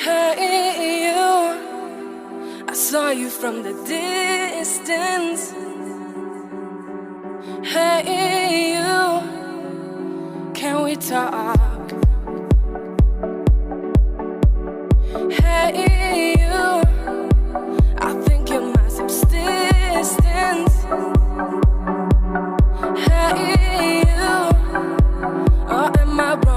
Hey you, I saw you from the distance. Hey you, can we talk? Hey you, I think you're my subsistence. Hey you, or am I wrong?